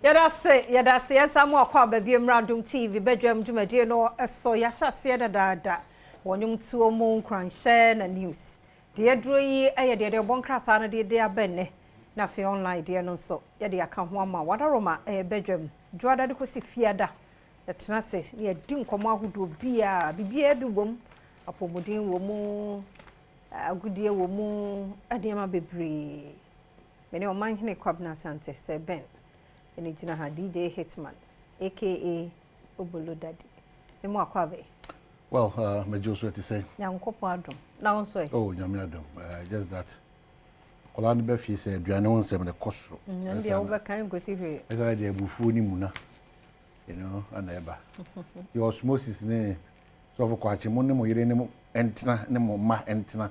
Yada say samu akwa ba bi Adom TV Badwam dwumade no so ya hyase dadaada wonyum tuo mu nkranhye na news de aduro yi de bonkrata na de abenne na fe online de no so ye de aka ho ama wadaroma Badwam dwada de kosi fiada yetena se ne di nkomo ahodo bia bibia bi bom apomodin wo mu agudie wo mu adema bebre meni o manhene kwabna sante se ben eni jina ha DJ Hitman aka Obolo Daddy emo akwabe. Well, me just what to say. Nyankopo Adom. Na onso e. Oh, nyame Adom. Just that. Ola be fie say aduane won sem de kosoro. Ndi e wo be kan gosi hwe. Esa de abufu ni mu na. You know, aneba. Your osmosis ne so for kwachi mo ne mo yire ne mo entina ne mo ma entina.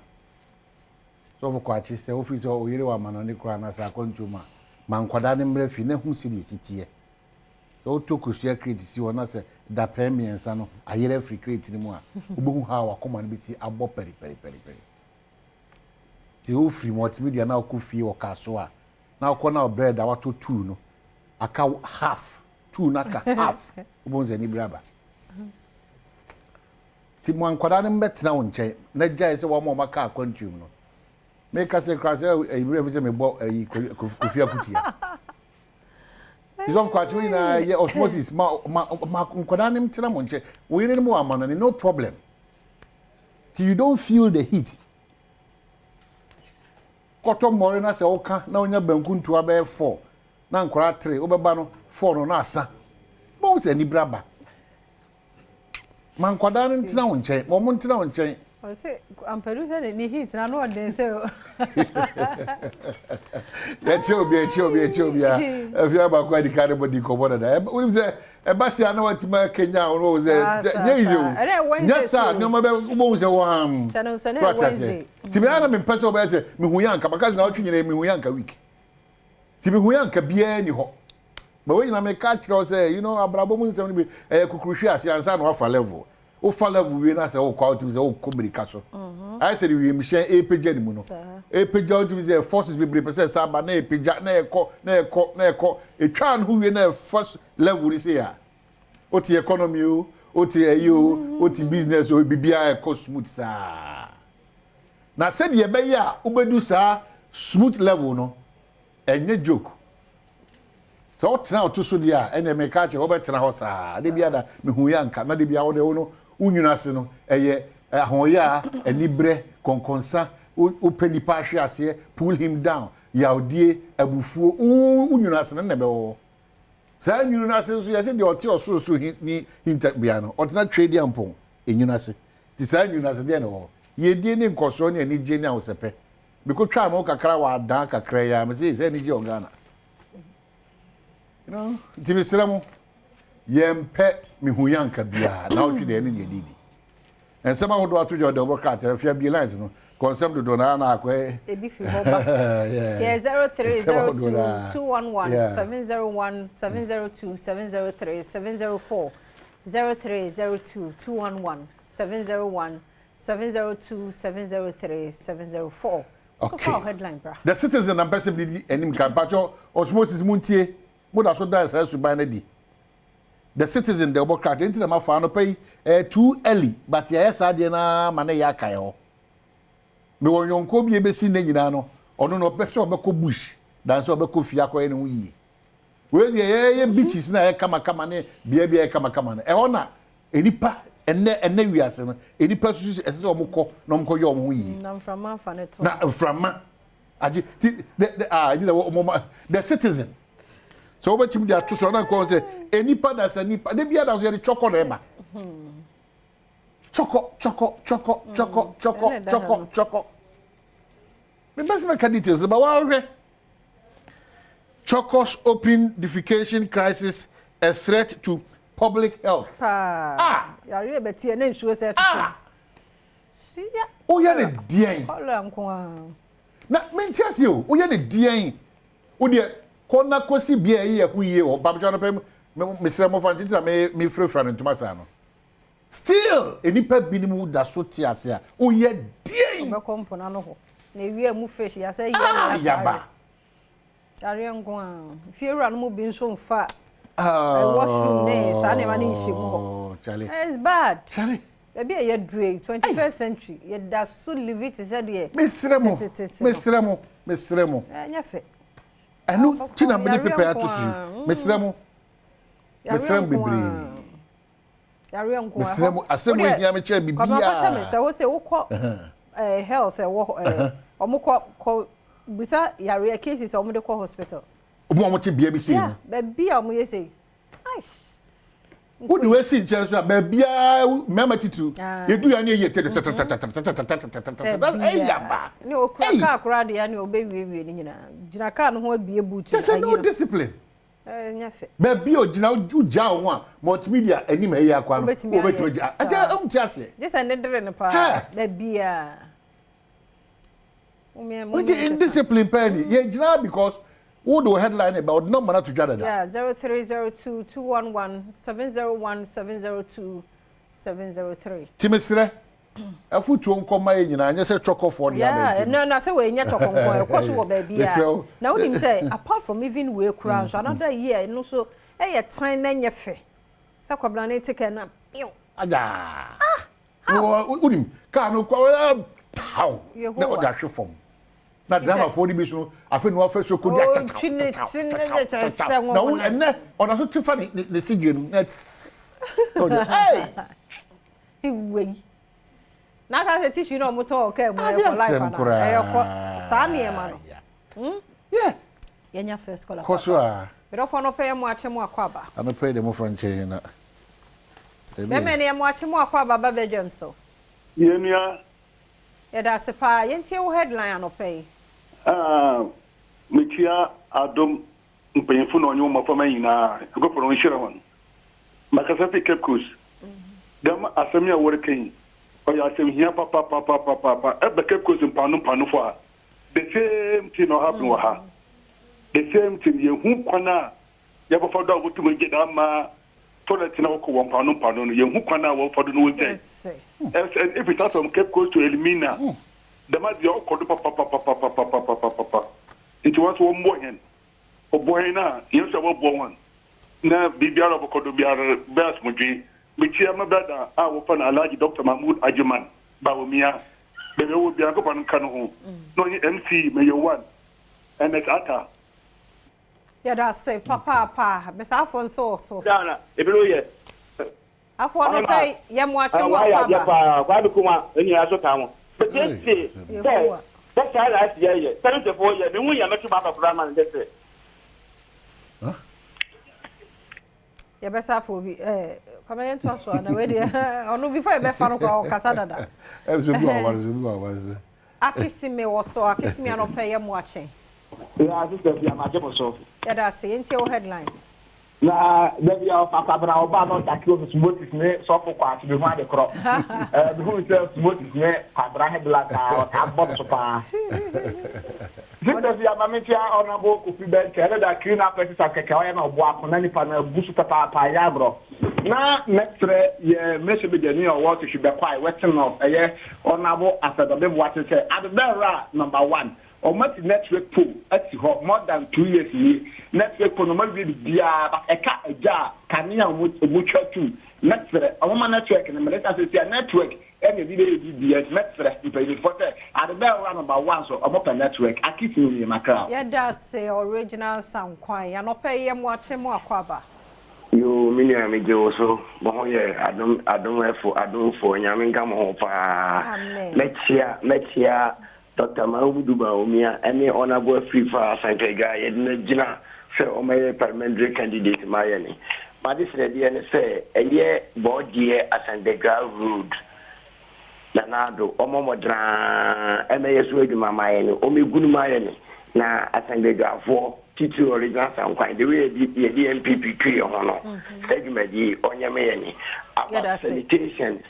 So for kwachi say office o yire wa mana ne kura na sa kontuma. Man kwada ne mre fi ne hu siri titie. So to kusia create si wona se da premiensa no ayere free create ni mu a obohu ha wa koma no bi si abo peri. Ti o free multimedia na ku fi o kaso a na ko na bread a wato 2 no aka half 2 na ka half obonze ni braba. Ti mo ankwada ne mbetena wo nche na jai se wo mo maka akwantum no make us cross e brave se me bo kofi akutia. Is of course we na ye osmosis ma nkwada ne mtena mo nche wo yire ne mo amana no problem till you don't feel the heat. Koto more na se oka na onya banku ntua be 4 na nkwara 3 obeba no 4 no na asa bo se ni braba man kwada ne mtena wo nche mo mtena wo nche o se amperusa ni heat na no den se ya chobia if you aba kwa di kare body ko boda da we say e ba si ana watima Kenya o ze nye izo nya sa no ma be bo se wo ham so na Wednesday ti me ana me pese oba se me hu yanka because na otwnyere me hu yanka week ti me hu yanka bia ni ho but we na me ka kire say you know abrabo mu nsem ni be kukuruhwe ase ansa na wafa level o fa level we na say o kwa to say o komirika so I said we machine epeja ni mu no epeja o to say forces be percent saba na epeja na eko etwa no we na first level ni say ya o ti economy o ti ayo o ti business o bibia eko smooth sa na said ye be ya obedu sa smooth level no enye joke so tena to so dia ene me ka che obetena ho sa de bia da me hu yanka na de bia wo de wo no unyunase no eye ahoya enibre konkonsa openipa hwe ase pull him down yaudie abufuo unyunase na be wo sa unyunase so yase de oti oso ni hintabia no otena trade ampon enyunase ti sa unyunase de no ye die ni nkoso ni ani je ni awosepe biko twa ma kakra wa dan kakra ya me say ni je ogana you know ti bisiramu yempe mihuyanka bia na otwe de ni yedidi ensema hodo atojo de obokrat afia bi lines no consem do na na akwe ebi fi hoba 0302 211 701 702 703 704 0302 211 701 702 703 704. Okay. So headline bra. The citizen and person di enim kan pacho osmosis muntie moda so dance asu ban na di. The citizen the obokrat enti na mafa no pay too early but yes ade na ma na ya kai ho me wonyonko bi ebesi na nyina no ono no pe so obeko bush dan so obeko fia ko ene hu yi we de ye beaches na ye kama ne bia ye kama na e ho na enipa enne wiase no enipa susu ese omko no omko ye omho yi na mframa fa ne to na mframa agi the citizen so we tim dia to so na ko say enipa da sa nipa de bia da so ye choko na eba choco me best make details about what Choco's open defecation crisis a threat to public health ya re betie na nsuo se to si ya o ye ne dien hola nko a na mentiasi o ye ne dien o de kona kosi bia yi e hu ye o babjo no pem me sere mo fa ntita me frefra no ntuma sa no still enipa binimu da so ti ase a o ye dien be kompo na no ho na wi amu fish ya say ya ba Ariangwa. If you run mo bin so far. Washroom ne sa ne ma ne nhyimu. Charlie. It's bad. Charlie. Maybe a dre 21st century. You da so live it said here. Mesremo. Nya fe. Anu tina me prepare to see. Mesremo bebre. Ariangwa. Mesremo asemo hia me che bibia. Come on, me say wo say wo kọ health wo omukọ bisa yare cases omude kọ hospital. Omo te bia bi sei. Yeah, baby omo ye say. Aish. Wo de we si nche so ba bia mema titu. Edu ya ne ye te eyaba. Ni okura ka akura de ya ni obewiwe ni nyina. Gina ka no ho abie boot. There's no discipline. Nyafe. Ba bia ogina uja ho a multimedia anim eyi akwa no. Obetimo ja. Aja umti ase. This and ndere ne pa. Ba bia. Oje indiscipline penny. Ye gina because who do headline about no man to jada. Yeah, 0302-211-701-702-703. Timesire. Afutu nkoma ye nyina anya se chokofo de abenti. Yeah, no, say we nya chokonko e koso wo ba bia. Now him say apart from even we kura so another year no so e time na nya fe. Sa kwabla na take na. Aja. Wo unim ka no kwa how. Na oda hwe fom. Na drama for the bisu afi no afa so kodi atata. Na wo enne ona so tifa ne sigire no. Hey. Hey. Na ka se tissue no moto okay mo for life na. E for sa ne ma no. Yeah. Yenya first scholar. Koso a. Pero for no pay mo ache mo akwaba. Am pay dem for nche na. Me ne mo ache mo akwaba ba Badwam so. Yemia. Ya da se pa yentie wo headline no pay. Mitia Adom mpanyefo no onyo mafama nyina go for onhire hon. Makasa fi Cape Coast. Dam asemi a wore kan. Oya asem hia papa e be Cape Coast mpanu fo a. The same thing no happen wa ha. The same thing ye hu kwana ya go for do go tumo gida ma toilet na ko won panu no ye hu kwana wo for do no say. If it starts from Cape Coast to Elimina, the man the all papa. It was one boy hen. O boy na, you say what boy one. Na bibiara bokodo biara best mudwi. Michia my brother, I will find Alaji Dr. Mahmoud Ajuman, Bawumia. Baby will be a go pan kanu. No MC may you one. And it's Ata. Yeah, that's say papa, Miss Alfonso so. Dana, if you hear. Afọ no pay yam watch mo papa. Kwa dukuma enyi aso kamo. But yes, that's how I see it. 74 years, the one you met about Brahman and that's it. Ya besa for be come in to us na we dey onu before e be fa no kwa kasa dada. was. Akisime wo so akisime anopɛ yam watch. Yeah, this is the major so. Ya da say into your headline. Na baby of Akabra Oba no takio smoke ne so for kwat be ho de kro. Who is smoke ne Abra he black ka bot so pa. This is the mamitia honorable Kofi Ben tell that clean up person akeka na obo akona nipa na busu papa ya bro. Na metre ye message be ni o what should be quite western of honorable after the what say at the number 1. Almost network pool at more than 2 years here. Network pool normally be bia but a car a jar can mutual too. Network a woman network and the network any video BS network you pay for that at the bell number 1 so I'm up a network. I keep you in my car. Yeah, that's say original sound quiet. You no pay him watching more kwaba. You mini ami je so bo ye adom for nyaminga mo pa. Next year Dr. Mahmoud Baumia, any honorable free for Sankega, Yedina, say, or my parliamentary candidate, Miami. But this is the DNA say, a year board year as Sandega Road. Nanado, Omodra, MAS Wade Miami, Omi Good Miami, na Sandega for Tito original sound quite the way the DMPP tree on honor. Segment on your Miami. About sanitation.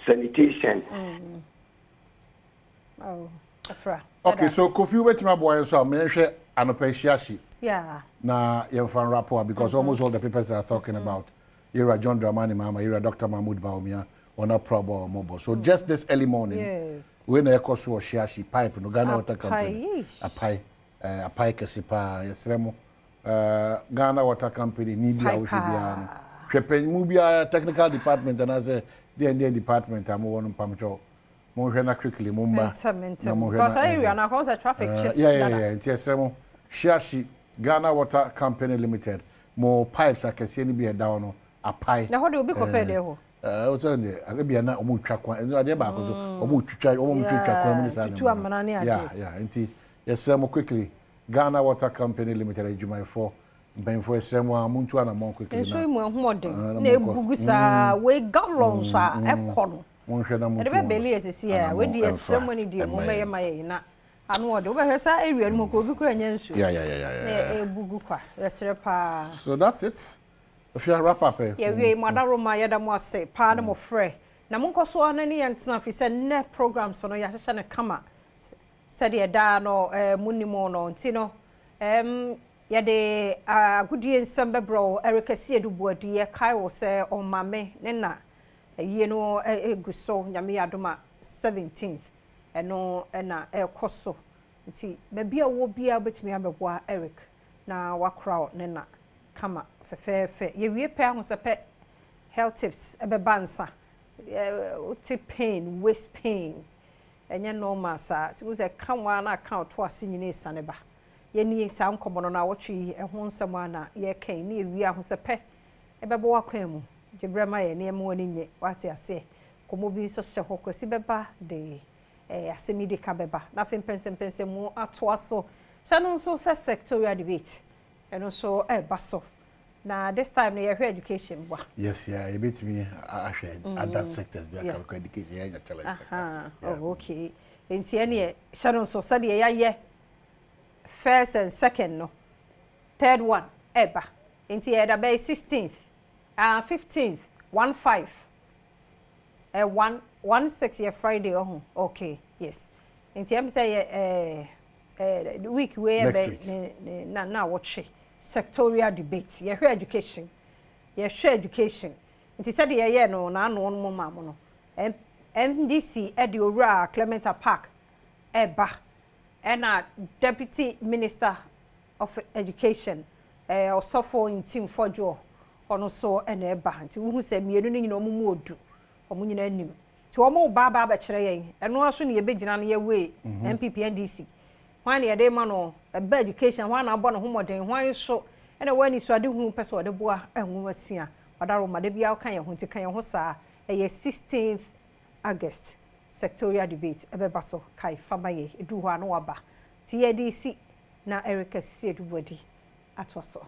Oh, Afra. Okay, so Kofi wetima boy so menhwe anopahiashi. Yeah. Na yemfan rapport because almost all the papers are talking about Ira John Dramani Mama, Ira Dr. Mahmoud Baumia on a probo mobile. So just this early morning. Yes. When I cost shiashi pipe no Ghana water company. A pie kesipa yesremo Ghana Water Company ni bia wo hwebia no hwepen mu bia technical department and as the department am won pamcho mo hwe na quickly mo mba na mo hwe because area na cause traffic shit yeah ntiesremo shiashi Ghana Water Company Limited mo pipes akese ni bia da no apai na ho de obi kopɛ de ho o so ne agabia na omo twa kwan eno ade ba ko so omo twitwa kwan mu ni sa tutu amana ne ade yeah nti yesremo quickly Ghana Water Company Limited adwumayfo mbenfo esremo amuntu ana mon quickly na enso mu ahoden na ebugusa we gallons a ekɔ no monhwe na muntu ede be beli esisi a we di esremo ni di mo meye maye na anu ode we hwe sa area no ko obi kura nya nsu yeah ebugu kwa yesre pa so that's it if you wrap up yeah we madaroma yeda mo ase pa na mo frɛ na mo nkoso na ne yentena fi se ne programs no ya hye ne kama said ye da no munimo no ntino yede agudie nsembe bro Erica Siedubu adi ye kai wo se omame ne na ye no eguso nyame adoma 17th eno na ekoso nti ba bia wo bia betumi abeboa Eric na wakra ne na kama fefefe ye wie pe ho se pe health tips ebebansa pain waist pain enye normal sa ti wo se kanwa na account to asinyine sane ba ye ni sa nkomono na wotwi ehon nsɛm na ye kan ni ewi ahosepe ebebo wakwan mu gibrema ye ne emo ni nye wate ase komo bi so hye hokwasi beba de asemi de ka beba na fe mpensempense mu ato aso chano so sectorial debate eno so baso na this time ye hwe education bwa yes yeah e bit me ahwe other sectors be aka education ya challenge oh okay enti ene chano so said ye first and second no third one eba enti eda be 16th 15th 15 16 year Friday okay yes enti am say the week we be na watch sectorial debate ye hwe education ye hwe education enti said ye no na no no mama no MDC edi owura Clementa Park eba and Deputy Minister of Education Osofo in team Fojo ono so ene eba nti wo hu se mienu ni nyina omumu odu omu nyina anim ti omo baba ba kire yen eno aso ne ye begina no ye we MPP NDC hwan ne ye de ma no eba education hwan na abo no homoden hwan so ene wani so ade hu pese ode boa ehun asua odaro ma de bia kan ye hu ti kan ye ho saa 16th August sectorial debate ebeba so kai famaye edu ho anu waba ti ye di si na Erica Siedubu adi atwaso